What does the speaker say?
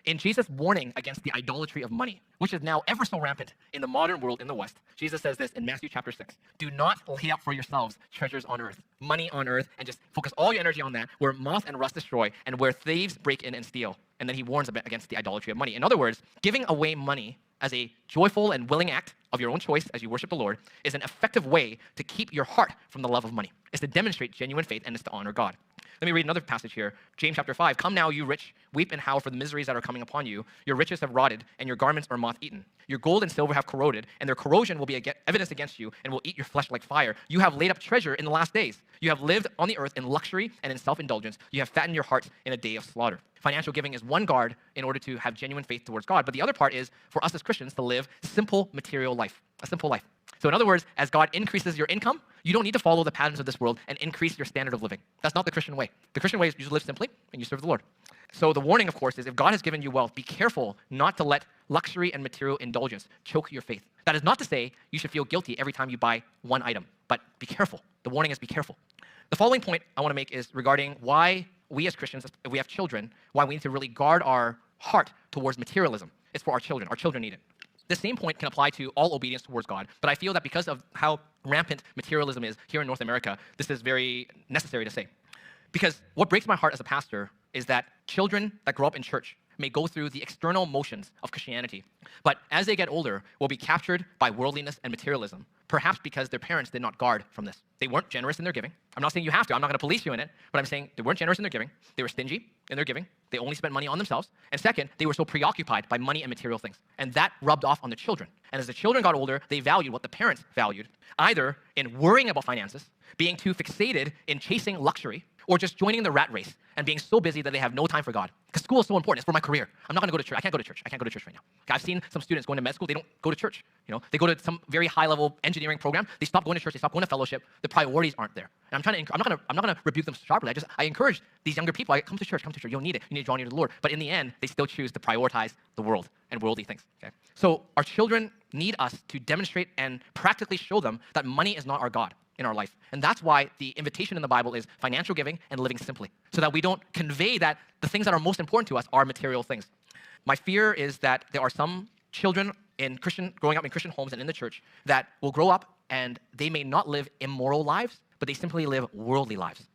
In Jesus' warning against the idolatry of money, which is now ever so rampant in the modern world in the West, Jesus says this in Matthew chapter 6. Do not lay up for yourselves treasures on earth, money on earth, and just focus all your energy on that, where moth and rust destroy, and where thieves break in and steal. And then he warns against the idolatry of money. In other words, giving away money as a joyful and willing act of your own choice as you worship the Lord is an effective way to keep your heart from the love of money. It's to demonstrate genuine faith, and it's to honor God. Let me read another passage here. James chapter 5. Come now, you rich, weep and howl for the miseries that are coming upon you. Your riches have rotted, and your garments are moth-eaten. Your gold and silver have corroded, and their corrosion will be evidence against you, and will eat your flesh like fire. You have laid up treasure in the last days. You have lived on the earth in luxury and in self-indulgence. You have fattened your hearts in a day of slaughter. Financial giving is one guard in order to have genuine faith towards God, but the other part is for us as Christians to live simple material life, a simple life. So in other words, as God increases your income, you don't need to follow the patterns of this world and increase your standard of living. That's not the Christian way. The Christian way is you live simply and you serve the Lord. So the warning, of course, is if God has given you wealth, be careful not to let luxury and material indulgence choke your faith. That is not to say you should feel guilty every time you buy one item, but be careful. The warning is be careful. The following point I want to make is regarding why we as Christians, if we have children, why we need to really guard our heart towards materialism. It's for our children. Our children need it. The same point can apply to all obedience towards God, but I feel that because of how rampant materialism is here in North America, this is very necessary to say. Because what breaks my heart as a pastor is that children that grow up in church may go through the external motions of Christianity, but as they get older, will be captured by worldliness and materialism, perhaps because their parents did not guard from this. They weren't generous in their giving. I'm not saying you have to. I'm not going to police you in it, but I'm saying they weren't generous in their giving. They were stingy in their giving. They only spent money on themselves. And second, they were so preoccupied by money and material things. And that rubbed off on the children. And as the children got older, they valued what the parents valued, either in worrying about finances, being too fixated in chasing luxury, or just joining the rat race and being so busy that they have no time for God. Because school is so important. It's for my career. I'm not going to go to church. I can't go to church. I can't go to church right now. I've seen some students going to med school. They don't go to church. They go to some very high-level engineering program. They stop going to church. They stop going to fellowship. The priorities aren't there. And I'm not going to rebuke them sharply. I encourage these younger people. Come to church. Come to church. You'll need it. You need to draw near to the Lord. But in the end, they still choose to prioritize the world and worldly things. Okay? So our children need us to demonstrate and practically show them that money is not our God in our life. And that's why the invitation in the Bible is financial giving and living simply, so that we don't convey that the things that are most important to us are material things. My fear is that there are some children growing up in Christian homes and in the church that will grow up and they may not live immoral lives, but they simply live worldly lives.